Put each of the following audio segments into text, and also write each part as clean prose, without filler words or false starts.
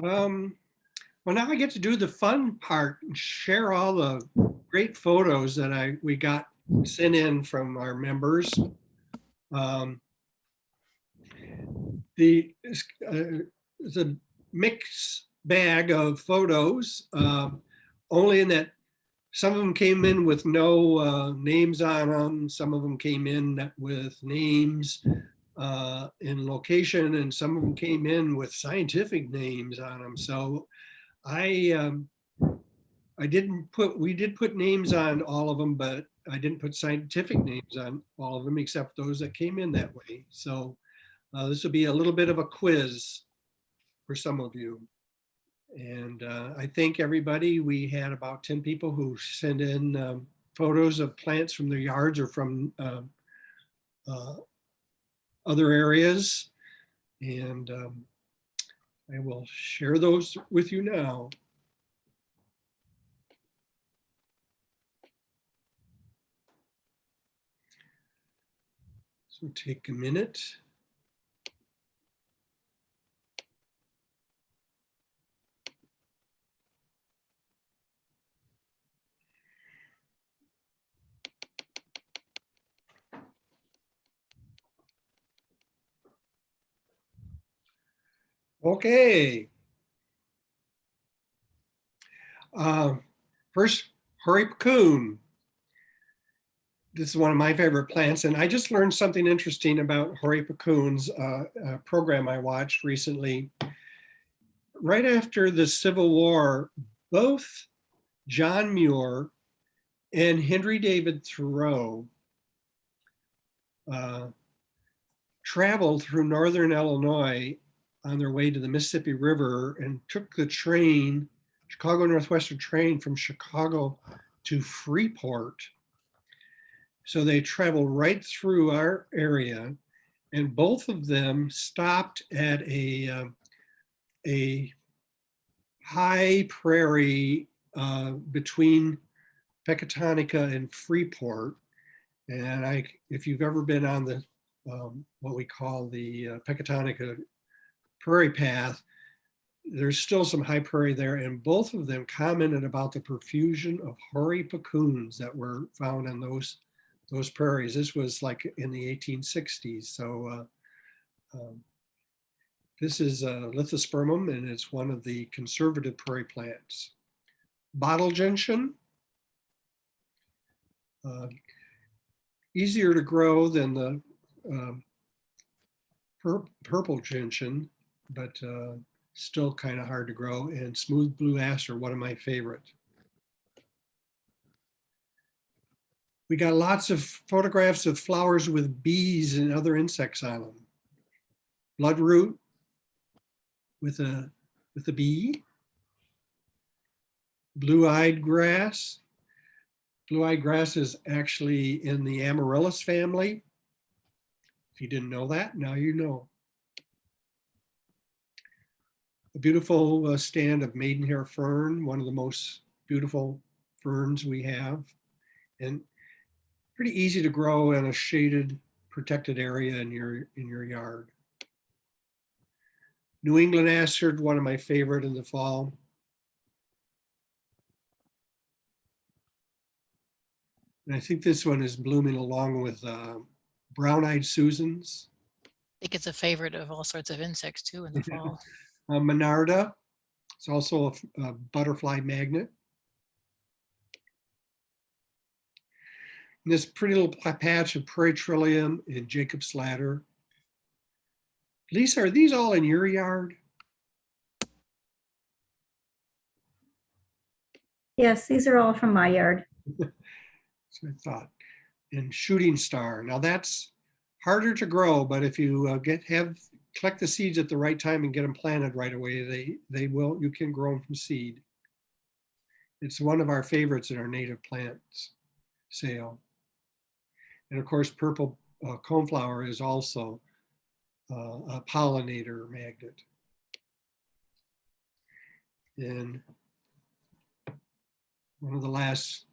Um, well, now I get to do the fun part and share all the great photos that we got sent in from our members. Um, it's a mixed bag of photos, only in that some of them came in with no names on them. Some of them came in with names in location, and some of them came in with scientific names on them. So I we did put names on all of them, but I didn't put scientific names on all of them except those that came in that way. So this will be a little bit of a quiz for some of you. And I thank everybody. We had about 10 people who sent in photos of plants from their yards or from uh, other areas. And I will share those with you now. So take a minute. Okay. First, Hori Cocoon. This is one of my favorite plants, and I just learned something interesting about Hori Cocoon's program I watched recently. Right after the Civil War, both John Muir and Henry David Thoreau traveled through northern Illinois on their way to the Mississippi River and took the train, Chicago Northwestern train from Chicago to Freeport. So they traveled right through our area, and both of them stopped at a high prairie between Pecatonica and Freeport. And if you've ever been on the what we call the Pecatonica Prairie Path, there's still some high prairie there, and both of them commented about the profusion of hoary cocoons that were found on those prairies. This was like in the 1860s. So this is Lithospermum, and it's one of the conservative prairie plants. Bottle gentian, easier to grow than the purple gentian, but still kind of hard to grow. And smooth blue aster, one of my favorite. We got lots of photographs of flowers with bees and other insects on them. Bloodroot with a bee. Blue-eyed grass. Blue-eyed grass is actually in the Amaryllis family. If you didn't know that, now you know. A beautiful stand of maidenhair fern, one of the most beautiful ferns we have, and pretty easy to grow in a shaded, protected area in your yard. New England aster, one of my favorite in the fall. And I think this one is blooming along with brown-eyed Susans. I think it's a favorite of all sorts of insects too in the fall. Monarda, it's also a butterfly magnet. And this pretty little patch of prairie trillium and Jacob's ladder. Lisa, are these all in your yard? Yes, these are all from my yard. That's what I thought. And shooting star. Now that's harder to grow, but if you collect the seeds at the right time and get them planted right away, you can grow them from seed. It's one of our favorites in our native plants sale. And of course, purple coneflower is also a pollinator magnet. And one of the last,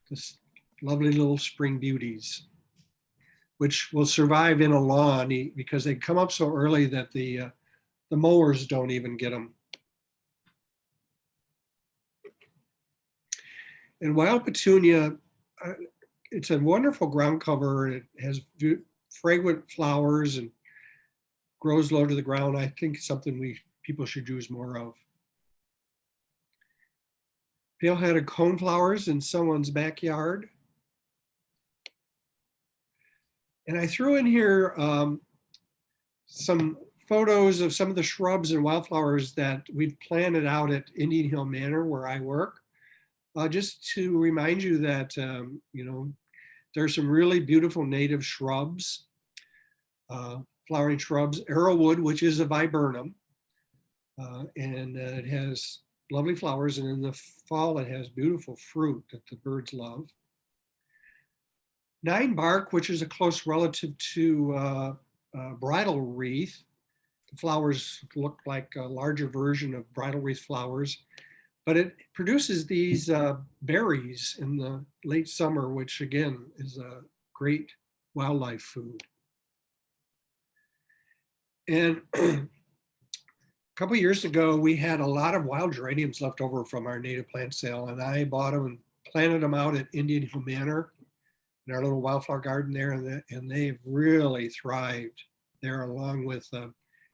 this lovely little spring beauties, which will survive in a lawn because they come up so early that the mowers don't even get them. And wild petunia, uh, it's a wonderful ground cover. It has fragrant flowers and grows low to the ground. I think it's something people should use more of. Pale-headed coneflowers in someone's backyard. And I threw in here some photos of some of the shrubs and wildflowers that we've planted out at Indian Hill Manor where I work. Just to remind you that, you know, there's some really beautiful native shrubs, flowering shrubs, arrowwood, which is a viburnum, and it has lovely flowers, and in the fall it has beautiful fruit that the birds love. Nine bark, which is a close relative to bridal wreath. The flowers look like a larger version of bridal wreath flowers, but it produces these berries in the late summer, which again is a great wildlife food. And a couple of years ago, we had a lot of wild geraniums left over from our native plant sale, and I bought them and planted them out at Indian Hill Manor in our little wildflower garden there, and they've really thrived there, along with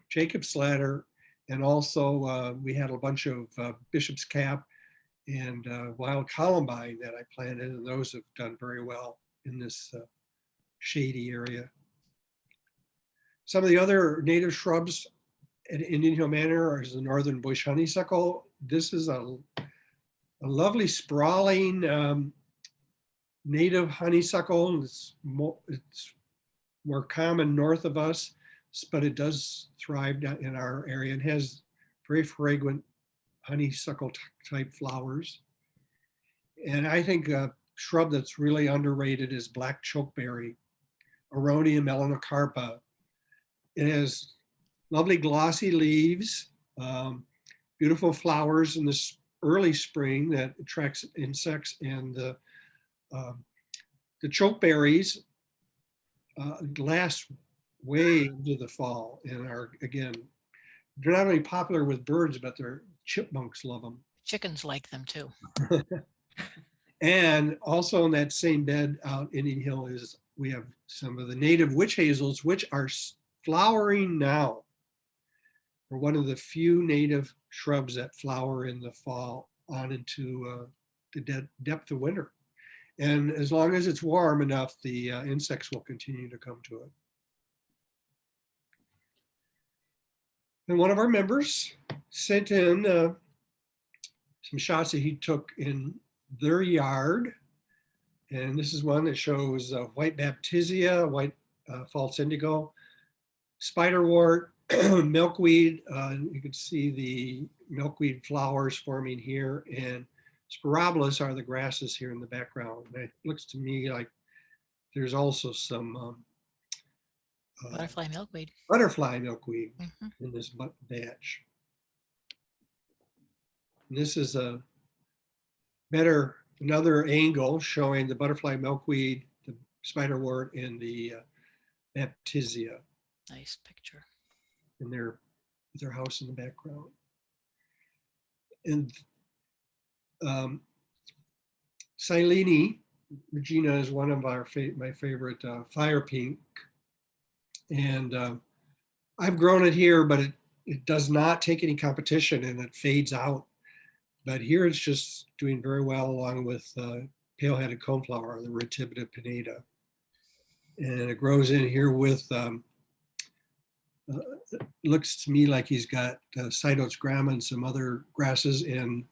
Jacob's ladder, and also we had a bunch of bishop's cap and wild columbine that I planted, and those have done very well in this shady area. Some of the other native shrubs at Indian Hill Manor is the northern bush honeysuckle. This is a lovely sprawling native honeysuckle. It's more common north of us, but it does thrive in our area and has very fragrant honeysuckle type flowers. And I think a shrub that's really underrated is black chokeberry, Aronia melanocarpa. It has lovely glossy leaves, beautiful flowers in this early spring that attracts insects, and the chokeberries last way into the fall and are, again, they're not only popular with birds, but their chipmunks love them. Chickens like them too. And also in that same bed out Indian Hill we have some of the native witch hazels, which are flowering now. We're one of the few native shrubs that flower in the fall on into the depth of winter. And as long as it's warm enough, the insects will continue to come to it. And one of our members sent in some shots that he took in their yard. And this is one that shows white baptisia, white false indigo, spiderwort, milkweed. You can see the milkweed flowers forming here, and spirabolus are the grasses here in the background. It looks to me like there's also some Butterfly milkweed. Butterfly milkweed Mhm. in this batch. And this is another angle showing the butterfly milkweed, the spiderwort, and the baptisia Nice picture. in their house in the background. And Silene, Regina, is one of my favorite fire pink. And I've grown it here, but it does not take any competition and it fades out. But here it's just doing very well along with pale-headed coneflower, the Retibita pinnata. And it grows in here with, looks to me like he's got Cydotes grama and some other grasses and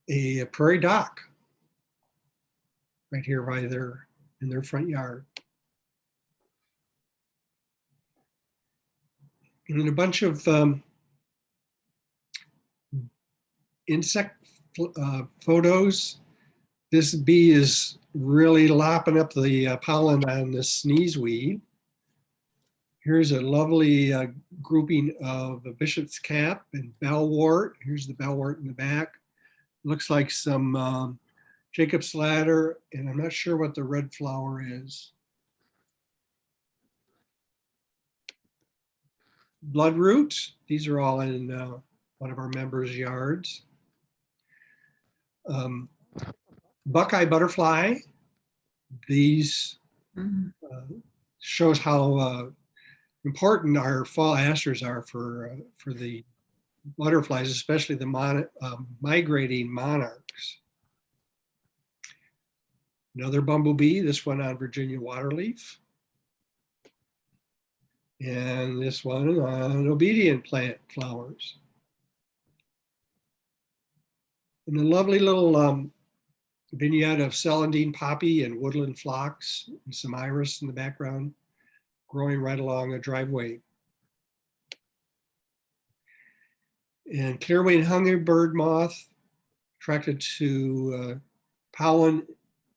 a prairie dock right here by in their front yard. And then a bunch of insect photos. This bee is really lopping up the pollen on the sneezeweed. Here's a lovely grouping of a bishop's cap and bellwort. Here's the bellwort in the back. Looks like some Jacob's ladder, and I'm not sure what the red flower is. Bloodroot. These are all in one of our members' yards. Buckeye butterfly. These Mhm. shows how important our fall asters are for the butterflies, especially the migrating monarchs. Another bumblebee, this one on Virginia waterleaf. And this one on obedient plant flowers. And a lovely little vignette of celandine poppy and woodland phlox and some iris in the background growing right along a driveway. And clear-winged hummingbird moth attracted to pollen,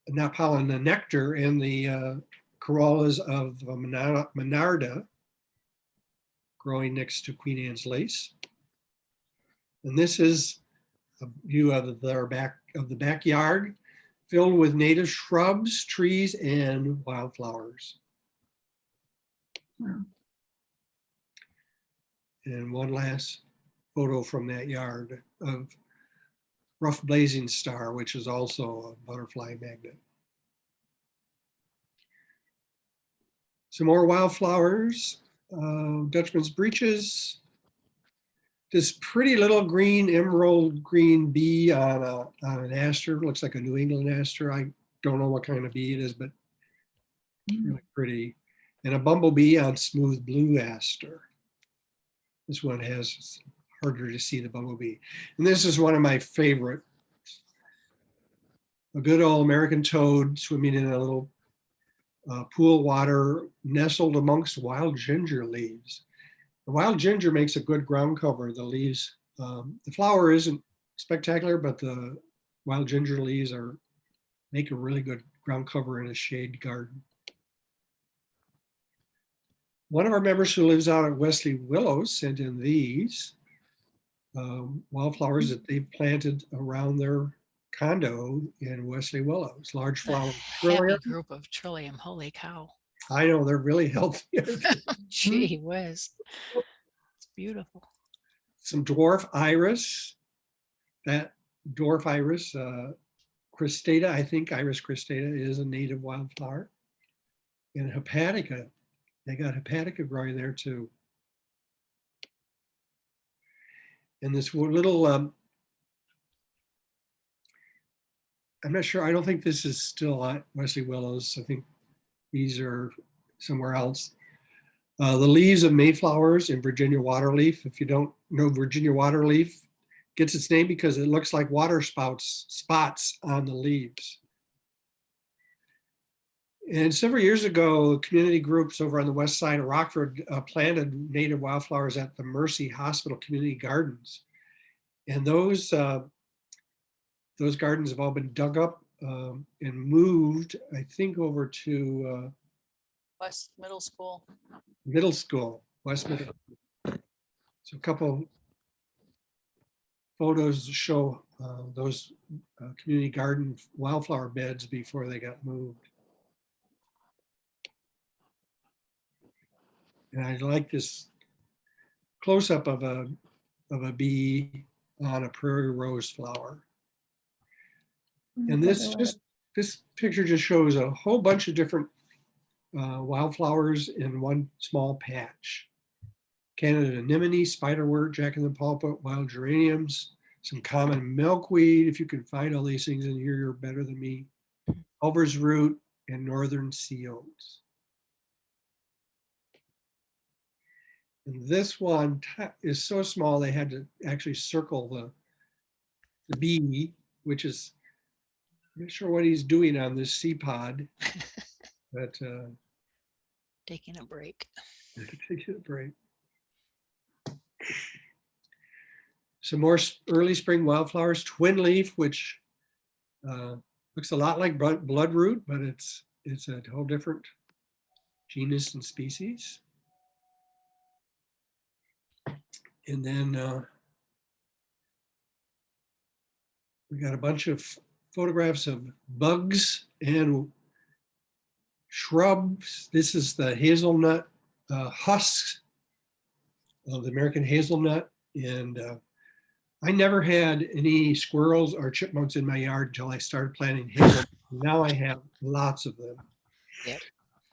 not pollen, the nectar in the corollas of Monarda growing next to Queen Anne's lace. And this is a view of the backyard filled with native shrubs, trees, and wildflowers. Wow. And one last photo from that yard of rough blazing star, which is also a butterfly magnet. Some more wildflowers, Dutchman's breeches. This pretty little green, emerald green bee on an aster, looks like a New England aster. I don't know what kind of bee it is, but it's really pretty. And a bumblebee on smooth blue aster. This one has harder to see the bumblebee. And this is one of my favorite. A good old American toad swimming in a little pool water nestled amongst wild ginger leaves. The wild ginger makes a good ground cover. The leaves, the flower isn't spectacular, but the wild ginger leaves make a really good ground cover in a shade garden. One of our members who lives out at Wesley Willows sent in these wildflowers that they planted around their condo in Wesley Willows. Large A flower happy trillium. group of Trillium. Holy cow. I know they're really healthy. Gee whiz. It's beautiful. Some dwarf iris. That dwarf iris, cristata, I think Iris cristata is a native wildflower. And hepatica. They got hepatica growing there too. And this little, I'm not sure, I don't think this is still at Wesley Willows. I think these are somewhere else. The leaves of mayflowers in Virginia waterleaf. If you don't know, Virginia waterleaf gets its name because it looks like water spots on the leaves. And several years ago, community groups over on the west side of Rockford planted native wildflowers at the Mercy Hospital Community Gardens. And those gardens have all been dug up and moved, I think, over to West Middle School. middle school, West Middle. So a couple photos show those community garden wildflower beds before they got moved. And I like this close-up of a bee on a prairie rose flower. And this picture just shows a whole bunch of different wildflowers in one small patch. Canada anemone, spiderwort, jack-in-the-pulpit, wild geraniums, some common milkweed. If you can find all these things in here, you're better than me. Culver's root and northern sea oats. And this one is so small they had to actually circle the bee, which is, I'm not sure what he's doing on this sea pod, but Taking a break. take a break. Some more early spring wildflowers, twin leaf, which looks a lot like bloodroot, but it's a whole different genus and species. And then we got a bunch of photographs of bugs and shrubs. This is the hazelnut husks of the American hazelnut. And I never had any squirrels or chipmunks in my yard until I started planting hazel. Now I have lots of them. Yep.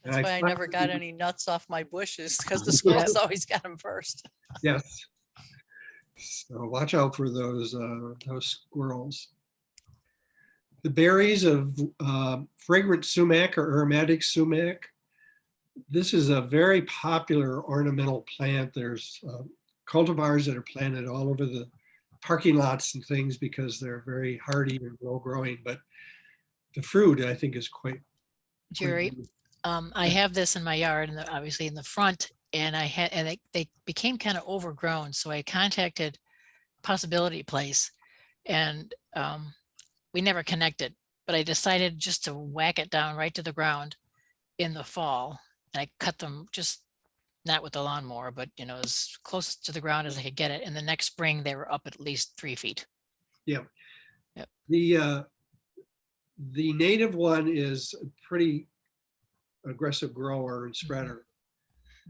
And That's why I never got finally- any nuts off my bushes because the squirrels always got them first. Yes. So watch out for those squirrels. The berries of fragrant sumac or aromatic sumac. This is a very popular ornamental plant. There's cultivars that are planted all over the parking lots and things because they're very hardy and low growing, but the fruit I think is quite Jerry, good. I have this in my yard and obviously in the front, and they became kind of overgrown. So I contacted Possibility Place, and we never connected, but I decided just to whack it down right to the ground in the fall. And I cut them just not with the lawnmower, but as close to the ground as I could get it. And the next spring they were up at least 3 feet. The native one is a pretty aggressive grower and spreader.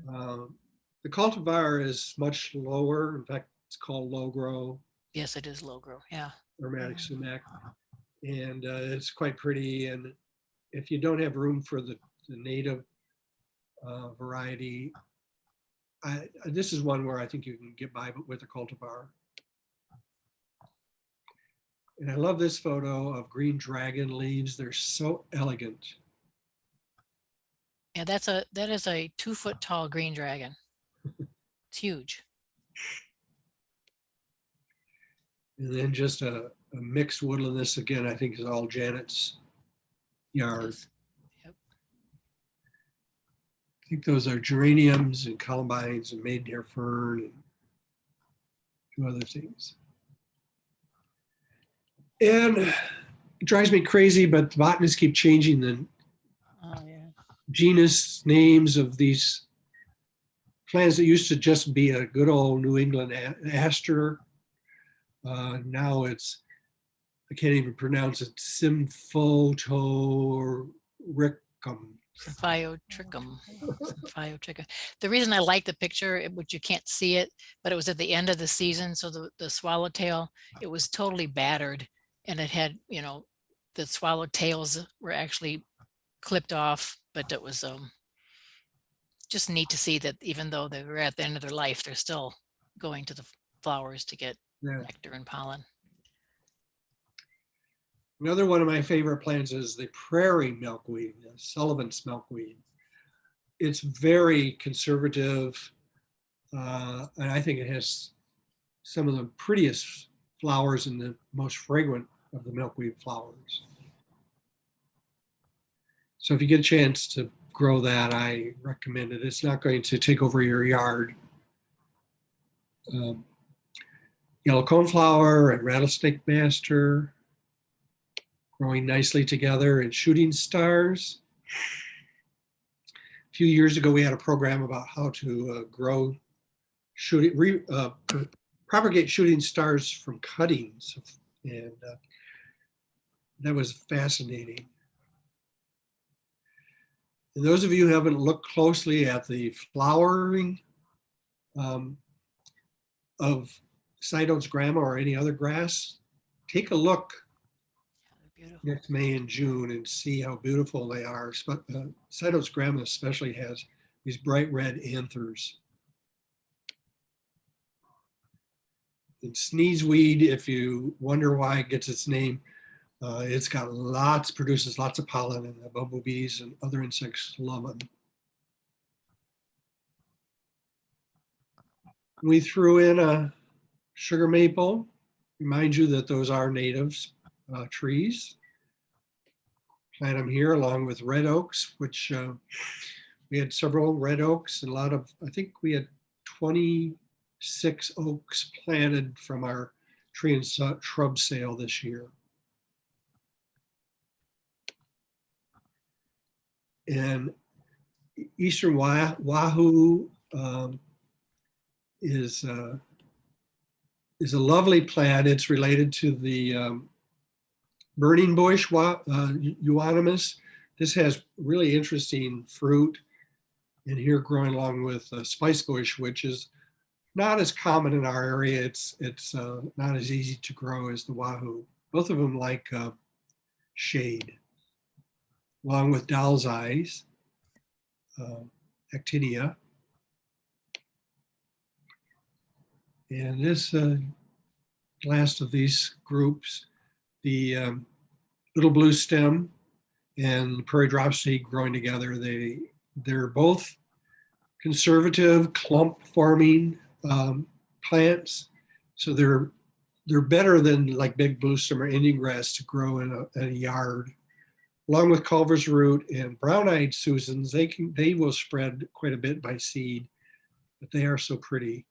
The cultivar is much lower. In fact, it's called low grow, Yes, it is low grow. Yeah. aromatic sumac, and it's quite pretty. And if you don't have room for the native variety, this is one where I think you can get by with a cultivar. And I love this photo of green dragon leaves. They're so elegant. Yeah, that is a 2 foot tall green dragon. It's huge. And then just a mixed woodland. This again, I think is all Janet's yard. Yes. Yep. I think those are geraniums and columbines and maidenhair fern and a few other things. And it drives me crazy, but the botanists keep changing the Oh, yeah. genus names of these plants that used to just be a good old New England aster. Now it's, I can't even pronounce it, Symphotoricum. Symphyiotrichum. Symphyiotrichum. The reason I like the picture, which you can't see it, but it was at the end of the season. So the swallowtail, it was totally battered, and it had, the swallowtails were actually clipped off, but it was just neat to see that even though they were at the end of their life, they're still going to the flowers to get nectar and pollen. Another one of my favorite plants is the prairie milkweed, the Sullivan's milkweed. It's very conservative, and I think it has some of the prettiest flowers and the most fragrant of the milkweed flowers. So if you get a chance to grow that, I recommend it. It's not going to take over your yard. Yellow coneflower and rattlesnake master growing nicely together, and shooting stars. A few years ago, we had a program about how to propagate shooting stars from cuttings, and that was fascinating. And those of you who haven't looked closely at the flowering of Sidot's grama or any other grass, take a look Beautiful. next May and June and see how beautiful they are. Sidot's grama especially has these bright red anthers. And sneezeweed, if you wonder why it gets its name, it's got produces lots of pollen, and the bumblebees and other insects love it. We threw in a sugar maple. Remind you that those are native trees. Plant them here along with red oaks, which we had several red oaks and a lot of, I think we had 26 oaks planted from our tree and shrub sale this year. And Eastern Wahoo is a lovely plant. It's related to the burning bush, euonymus. This has really interesting fruit, and here growing along with spice bush, which is not as common in our area. It's not as easy to grow as the wahoo. Both of them like shade, along with doll's eyes, actinia. And this last of these groups, the little blue stem and the prairie dropseed growing together, they're both conservative clump forming plants. So they're better than like big blue stem or Indian grass to grow in a yard. Along with Culver's root and brown-eyed Susans, they will spread quite a bit by seed, but they are so pretty.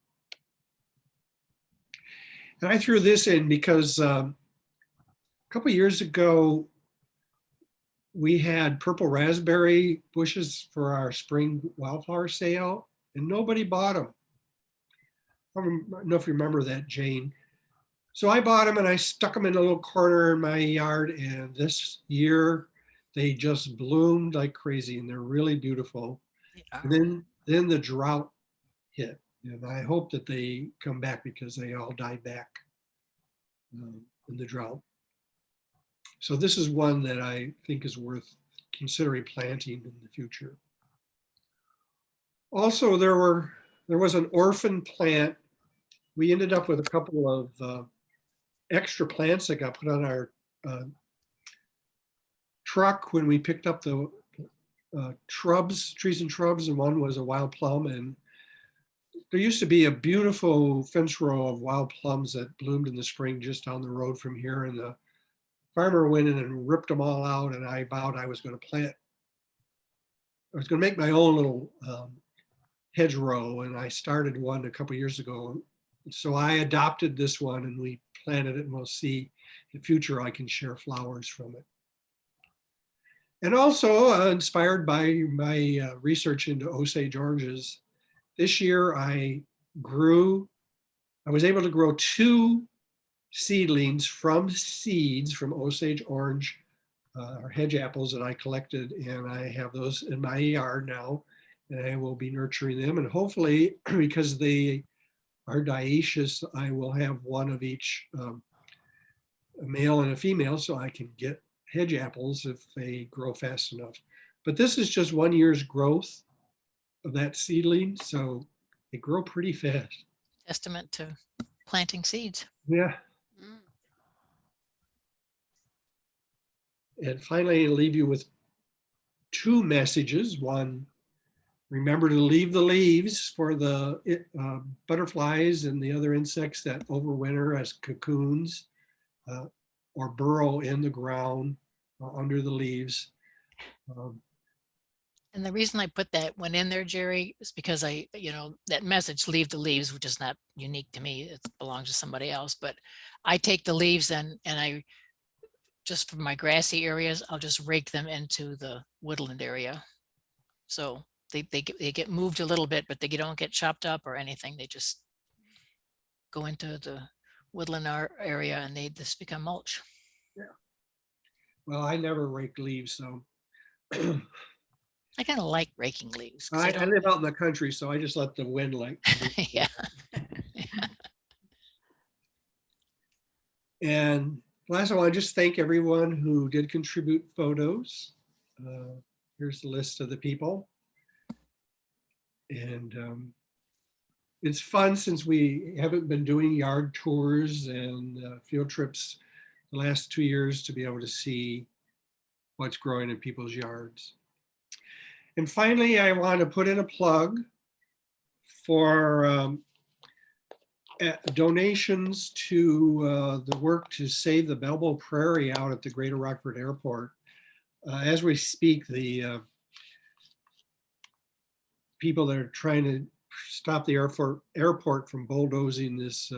And I threw this in because a couple of years ago, we had purple raspberry bushes for our spring wildflower sale, and nobody bought them. I don't know if you remember that, Jane. So I bought them and I stuck them in a little corner in my yard, and this year they just bloomed like crazy, and they're really beautiful. And then the drought hit, and I hope that they come back because they all died back in the drought. So this is one that I think is worth considering planting in the future. Also, there was an orphan plant. We ended up with a couple of extra plants that got put on our truck when we picked up the trees and shrubs, and one was a wild plum. And there used to be a beautiful fence row of wild plums that bloomed in the spring just down the road from here, and the farmer went in and ripped them all out, and I vowed I was going to make my own little hedgerow, and I started one a couple years ago. So I adopted this one and we planted it, and we'll see in the future I can share flowers from it. And also inspired by my research into Osage oranges, this year I was able to grow 2 seedlings from seeds from Osage orange or hedge apples that I collected, and I have those in my yard now, and I will be nurturing them, and hopefully because they are dioecious, I will have one of each, a male and a female, so I can get hedge apples if they grow fast enough. But this is just 1 year's growth of that seedling, so they grow pretty fast. Testament to planting seeds. Yeah. Mm. And finally, I'll leave you with 2 messages. One, remember to leave the leaves for the butterflies and the other insects that overwinter as cocoons or burrow in the ground under the leaves. And the reason I put that one in there, Jerry, is because that message, leave the leaves, which is not unique to me, it belongs to somebody else, but I take the leaves and I, just for my grassy areas, I'll just rake them into the woodland area. So they get moved a little bit, but they don't get chopped up or anything. They just go into the woodland area and they just become mulch. Yeah. Well, I never rake leaves, so. I kind of like raking leaves. I live out in the country, so I just let the wind Yeah. And last, I want to just thank everyone who did contribute photos. Here's the list of the people. And it's fun since we haven't been doing yard tours and field trips the last 2 years to be able to see what's growing in people's yards. And finally, I want to put in a plug for donations to the work to save the Belleville Prairie out at the Greater Rockford Airport. As we speak, the people that are trying to stop the airport from bulldozing this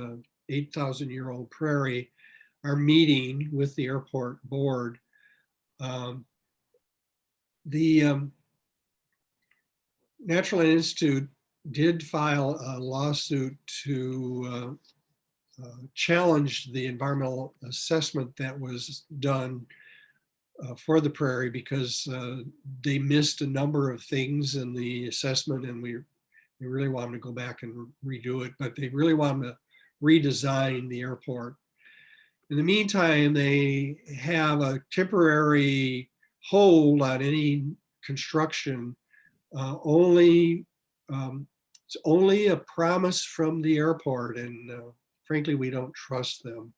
8,000-year-old prairie are meeting with the airport board. The Natural Land Institute did file a lawsuit to challenge the environmental assessment that was done for the prairie because they missed a number of things in the assessment, and we They really want them to go back and redo it, but they really want them to redesign the airport. In the meantime, they have a temporary hold on any construction. Only it's only a promise from the airport, and frankly, we don't trust them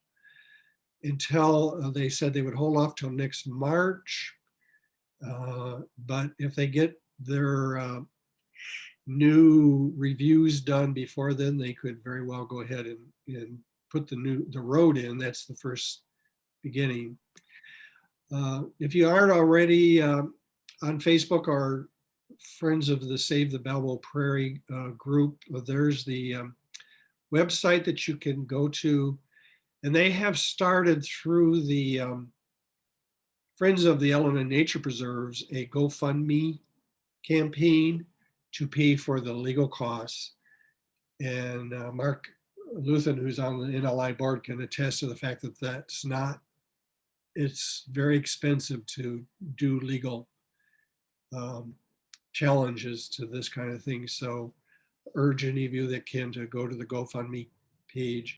until they said they would hold off till next March. But if they get their new reviews done before then, they could very well go ahead and put the road in. That's the first beginning. If you aren't already on Facebook or Friends of the Save the Belleville Prairie group, there's the website that you can go to, and they have started through the Friends of the Elena Nature Preserves a GoFundMe campaign to pay for the legal costs. And Mark Luthen, who's on the NLI board, can attest to the fact that it's very expensive to do legal challenges to this kind of thing. So urge any of you that can to go to the GoFundMe page